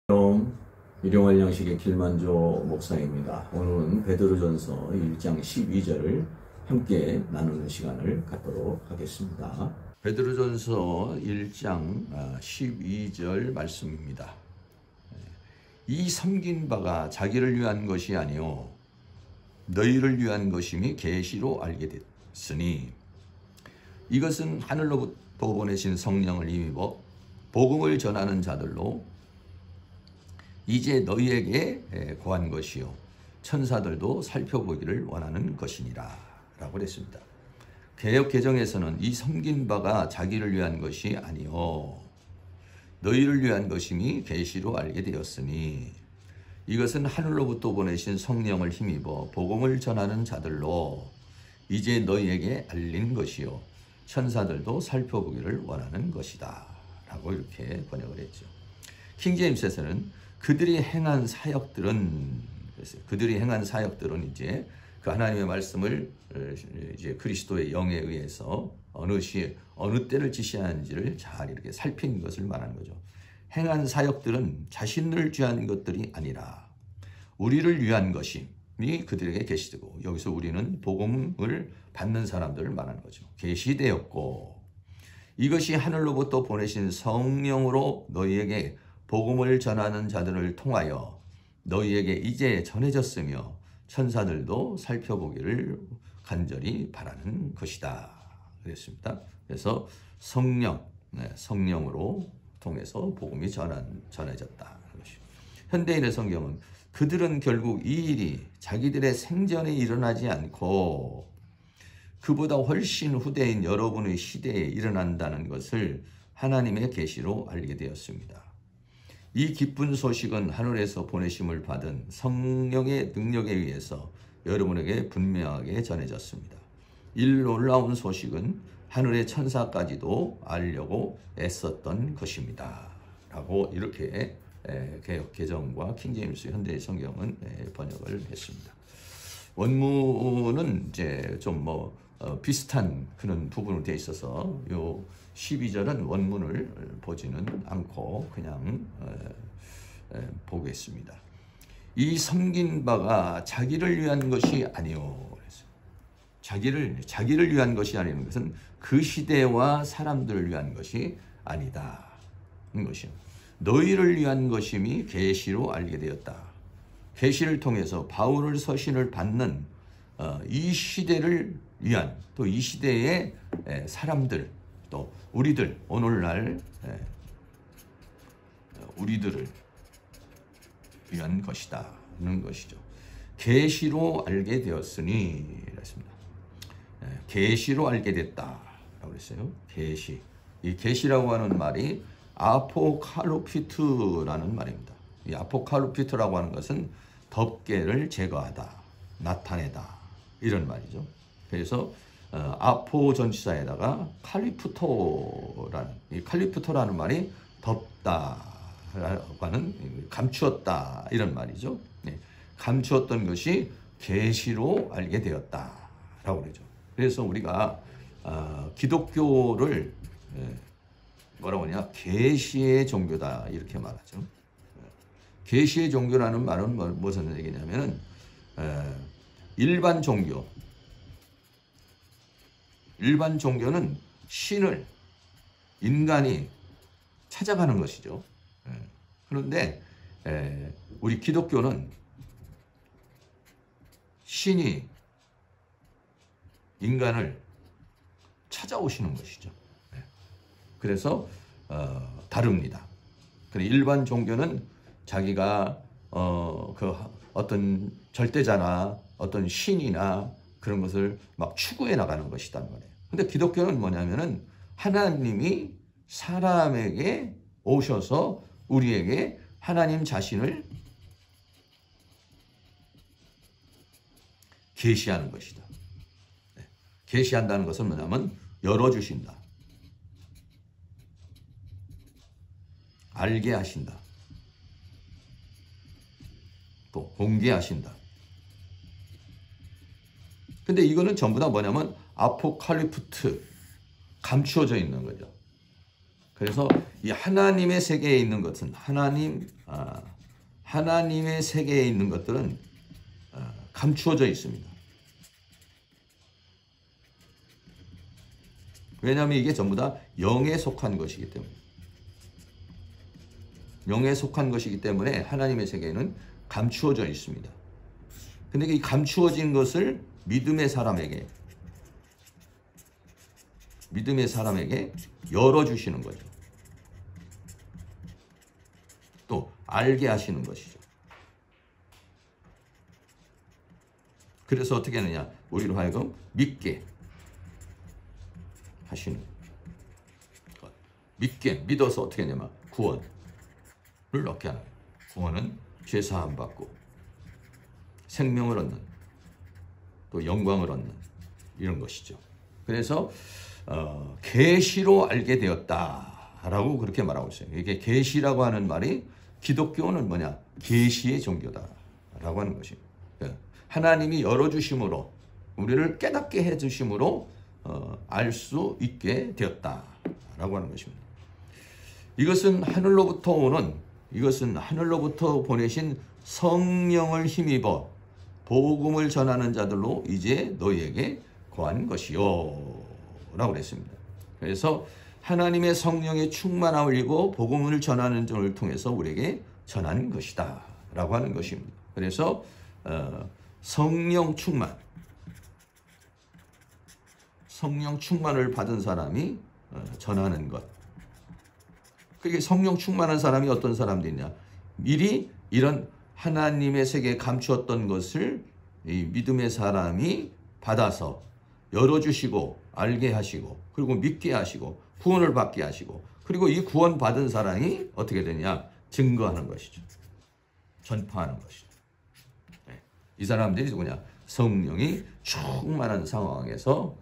샬롬, 일용할 양식의 길만조 목사입니다. 오늘은 베드로전서 1장 12절을 함께 나누는 시간을 갖도록 하겠습니다. 베드로전서 1장 12절 말씀입니다. 이 섬긴 바가 자기를 위한 것이 아니요 너희를 위한 것임이 계시로 알게 됐으니 이것은 하늘로부터 보내신 성령을 힘입어 복음을 전하는 자들로 이제 너희에게 고한 것이요 천사들도 살펴보기를 원하는 것이니라 라고 그랬습니다. 개역 개정에서는 이 섬긴 바가 자기를 위한 것이 아니요 너희를 위한 것임이 계시로 알게 되었으니 이것은 하늘로부터 보내신 성령을 힘입어 복음을 전하는 자들로 이제 너희에게 알린 것이요 천사들도 살펴보기를 원하는 것이다 라고 이렇게 번역을 했죠. 킹제임스에서는 그들이 행한 사역들은 이제 그 하나님의 말씀을 이제 그리스도의 영에 의해서 어느 시에 어느 때를 지시하는지를 잘 이렇게 살핀 것을 말하는 거죠. 행한 사역들은 자신을 위한 것들이 아니라 우리를 위한 것이 그들에게 계시되고, 여기서 우리는 복음을 받는 사람들을 말하는 거죠. 계시되었고 이것이 하늘로부터 보내신 성령으로 너희에게 복음을 전하는 자들을 통하여 너희에게 이제 전해졌으며 천사들도 살펴보기를 간절히 바라는 것이다 그랬습니다. 그래서 성령으로 통해서 복음이 전해졌다. 현대인의 성경은 그들은 결국 이 일이 자기들의 생전에 일어나지 않고 그보다 훨씬 후대인 여러분의 시대에 일어난다는 것을 하나님의 계시로 알게 되었습니다. 이 기쁜 소식은 하늘에서 보내심을 받은 성령의 능력에 의해서 여러분에게 분명하게 전해졌습니다. 이 놀라운 소식은 하늘의 천사까지도 알려고 애썼던 것입니다. 라고 이렇게 개역 개정과 킹제임스 현대의 성경은 번역을 했습니다. 원문은 이제 좀 비슷한 그런 부분으로 되어 있어서 요 12절은 원문을 보지는 않고 그냥 보겠습니다. 이 섬긴 바가 자기를 위한 것이 아니요. 자기를 위한 것이 아니는 것은 그 시대와 사람들을 위한 것이 아니다. 것이요. 너희를 위한 것임이 계시로 알게 되었다. 계시를 통해서 바울을 서신을 받는 이 시대를 위한, 또 이 시대의 사람들, 또 우리들, 오늘날 우리들을 위한 것이다 는 것이죠. 계시로 알게 되었으니 그랬습니다. 계시로 알게 됐다라고 그랬어요. 계시. 이 계시라고 하는 말이 아포칼로피트라는 말입니다. 이 아포칼로피트라고 하는 것은 덮개를 제거하다, 나타내다 이런 말이죠. 그래서 아포 전치사에다가 칼리프토라는 말이 덮다라고 하는, 감추었다 이런 말이죠. 감추었던 것이 계시로 알게 되었다라고 그러죠. 그래서 우리가 기독교를 뭐라고 하냐, 계시의 종교다 이렇게 말하죠. 계시의 종교라는 말은 무슨 얘기냐면은 일반 종교는 신을 인간이 찾아가는 것이죠. 그런데 우리 기독교는 신이 인간을 찾아오시는 것이죠. 그래서 다릅니다. 일반 종교는 자기가 그 어떤 절대자나 어떤 신이나 그런 것을 막 추구해 나가는 것이란 말이에요. 근데 기독교는 뭐냐면은 하나님이 사람에게 오셔서 우리에게 하나님 자신을 계시하는 것이다. 계시한다는 것은 뭐냐면 열어주신다, 알게 하신다, 또 공개하신다. 근데 이거는 전부 다 뭐냐면 아포칼리프트, 감추어져 있는 거죠. 그래서 이 하나님의 세계에 있는 것은 하나님의 세계에 있는 것들은 감추어져 있습니다. 왜냐하면 이게 전부 다 영에 속한 것이기 때문에. 영에 속한 것이기 때문에 하나님의 세계는 감추어져 있습니다. 근데 이 감추어진 것을 믿음의 사람에게 열어주시는 거죠. 또 알게 하시는 것이죠. 그래서 어떻게 하느냐? 우리로 하여금 믿게 하시는 것. 믿어서 어떻게 하냐면 구원을 얻게 하는 거예요. 구원은 죄사함 받고 생명을 얻는, 또 영광을 얻는 이런 것이죠. 그래서 계시로 알게 되었다라고 그렇게 말하고 있어요. 이게 계시라고 하는 말이 기독교는 뭐냐? 계시의 종교다라고 하는 것입니다. 하나님이 열어주심으로, 우리를 깨닫게 해주심으로 알 수 있게 되었다라고 하는 것입니다. 이것은 하늘로부터 보내신 성령을 힘입어 복음을 전하는 자들로 이제 너희에게 거한 것이요 라고 그랬습니다. 그래서 하나님의 성령의 충만함을 입어 복음을 전하는 자를 통해서 우리에게 전한 것이다 라고 하는 것입니다. 그래서 성령 충만을 받은 사람이 전하는 것. 그게 성령 충만한 사람이 어떤 사람들이냐? 미리 이런 하나님의 세계에 감추었던 것을 이 믿음의 사람이 받아서 열어주시고 알게 하시고, 그리고 믿게 하시고, 구원을 받게 하시고, 그리고 이 구원 받은 사람이 어떻게 되냐? 증거하는 것이죠. 전파하는 것이죠. 이 사람들이 누구냐? 성령이 충만한 상황에서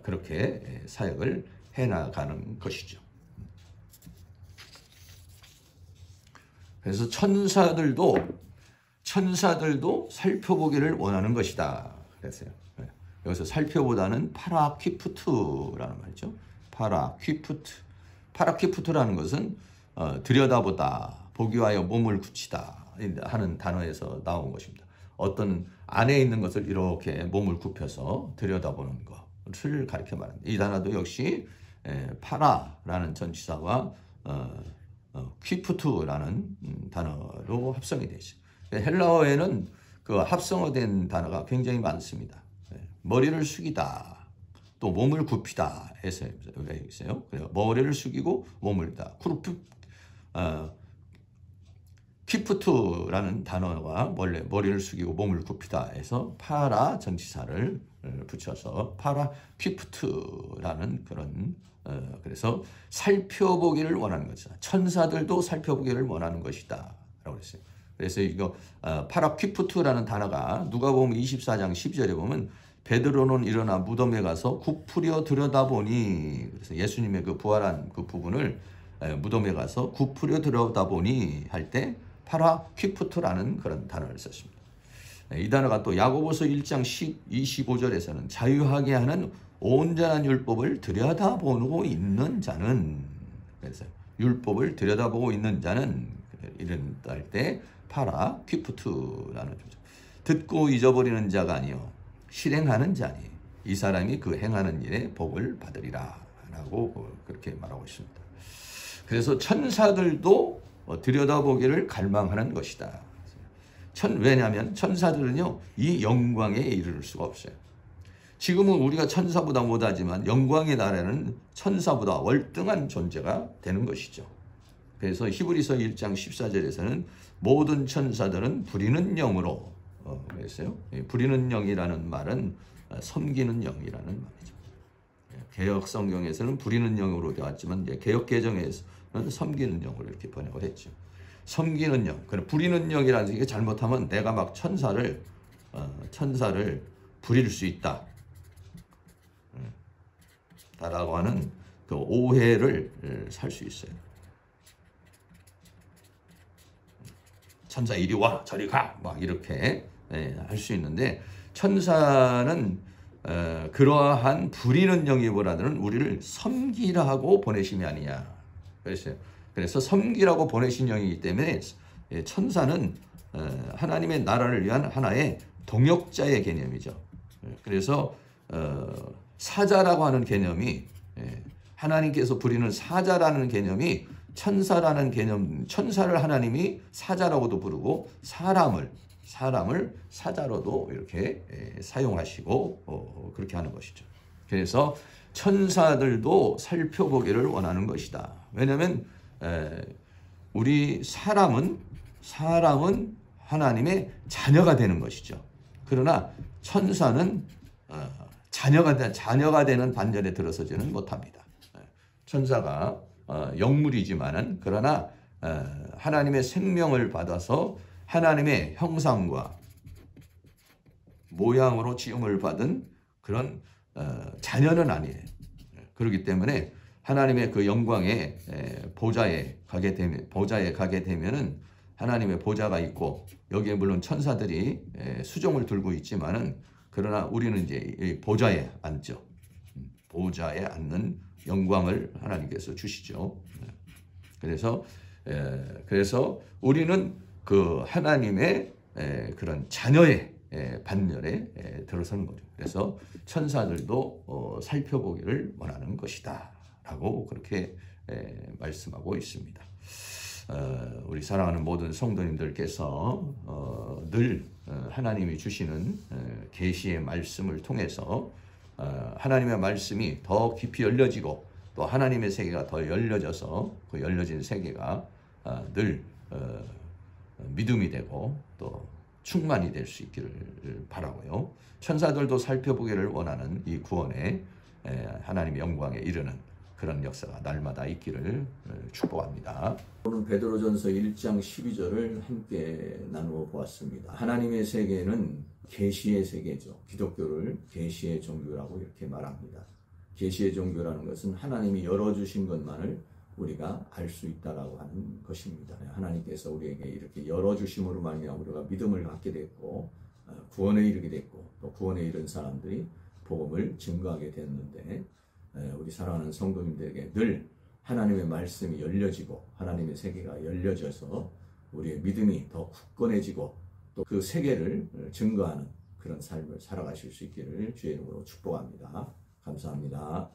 그렇게 사역을 해나가는 것이죠. 그래서 천사들도 살펴보기를 원하는 것이다 그랬어요. 여기서 살펴보다는 파라퀴프트라는 말이죠. 파라퀴프트라는 것은 들여다보다, 보기 위하여 몸을 굳히다 하는 단어에서 나온 것입니다. 어떤 안에 있는 것을 이렇게 몸을 굽혀서 들여다보는 것을 가리켜 말합니다. 이 단어도 역시 파라라는 전치사와 퀴프트라는 단어로 합성이 되어 있어요. 헬라어에는 그 합성어된 단어가 굉장히 많습니다. 머리를 숙이다, 또 몸을 굽히다 해서 있어요. 머리를 숙이고 몸을 다. 퀴프트라는 단어가 원래 머리를 숙이고 몸을 굽히다 해서 파라 전치사를 붙여서 파라 퀴프트라는 그런 그래서 살펴보기를 원하는 것이다. 천사들도 살펴보기를 원하는 것이다 라고 했어요. 그래서 이거 파라퀴프트라는 단어가 누가복음 24장 10절에 보면 베드로는 일어나 무덤에 가서 굽으려 들여다보니, 그래서 예수님의 그 부활한 그 부분을 무덤에 가서 굽으려 들여다보니 할 때 파라퀴프트라는 그런 단어를 썼습니다. 이 단어가 또 야고보서 1장 25절에서는 자유하게 하는 온전한 율법을 들여다보고 있는 자는, 그래서 율법을 들여다보고 있는 자는 이런 할 때 파라퀴프트라는 거죠. 듣고 잊어버리는 자가 아니요 실행하는 자니 이 사람이 그 행하는 일에 복을 받으리라 라고 그렇게 말하고 있습니다. 그래서 천사들도 들여다보기를 갈망하는 것이다. 왜냐하면 천사들은요 이 영광에 이르를 수가 없어요. 지금은 우리가 천사보다 못하지만 영광의 나라는 천사보다 월등한 존재가 되는 것이죠. 그래서 히브리서 1장 14절에서는 모든 천사들은 부리는 영으로 그랬어요. 부리는 영이라는 말은 섬기는 영이라는 말이죠. 개역 성경에서는 부리는 영으로 되었지만 개역 개정에서는 섬기는 영으로 이렇게 번역을 했죠. 섬기는 영, 부리는 영이라는 게 잘못하면 내가 막 천사를 부릴 수 있다. 라고 하는 그 오해를 살 수 있어요. 천사 이리 와 저리 가 막 이렇게 할 수 있는데 천사는 그러한 부리는 영이보다는 우리를 섬기라 하고 보내심이 아니냐 그래서 섬기라고 보내신 영이기 때문에 천사는 하나님의 나라를 위한 하나의 동역자의 개념이죠. 그래서 사자라고 하는 개념이 하나님께서 부리는 사자라는 개념이 천사라는 개념, 천사를 하나님이 사자라고도 부르고 사람을 사자로도 이렇게 사용하시고 그렇게 하는 것이죠. 그래서 천사들도 살펴보기를 원하는 것이다. 왜냐하면 우리 사람은 하나님의 자녀가 되는 것이죠. 그러나 천사는 자녀가 되는 반열에 들어서지는 못합니다. 천사가 영물이지만은 그러나 하나님의 생명을 받아서 하나님의 형상과 모양으로 지음을 받은 그런 자녀는 아니에요. 그렇기 때문에 하나님의 그 영광의 보좌에 가게 되면은 하나님의 보좌가 있고 여기에 물론 천사들이 수종을 들고 있지만은 그러나 우리는 이제 보좌에 앉죠. 보좌에 앉는 영광을 하나님께서 주시죠. 그래서 우리는 그 하나님의 그런 자녀의 반열에 들어서는 거죠. 그래서 천사들도 살펴보기를 원하는 것이다 라고 그렇게 말씀하고 있습니다. 우리 사랑하는 모든 성도님들께서 늘 하나님이 주시는 계시의 말씀을 통해서 하나님의 말씀이 더 깊이 열려지고 또 하나님의 세계가 더 열려져서 그 열려진 세계가 늘 믿음이 되고 또 충만이 될 수 있기를 바라고요. 천사들도 살펴보기를 원하는 이 구원에 하나님의 영광에 이르는 그런 역사가 날마다 있기를 축복합니다. 오늘 베드로전서 1장 12절을 함께 나누어 보았습니다. 하나님의 세계는 계시의 세계죠. 기독교를 계시의 종교라고 이렇게 말합니다. 계시의 종교라는 것은 하나님이 열어주신 것만을 우리가 알 수 있다라고 하는 것입니다. 하나님께서 우리에게 이렇게 열어주심으로 말미암아 우리가 믿음을 갖게 됐고 구원에 이르게 됐고 또 구원에 이른 사람들이 복음을 증거하게 됐는데 우리 사랑하는 성도님들에게 늘 하나님의 말씀이 열려지고 하나님의 세계가 열려져서 우리의 믿음이 더 굳건해지고 또 그 세계를 증거하는 그런 삶을 살아가실 수 있기를 주의 이름으로 축복합니다. 감사합니다.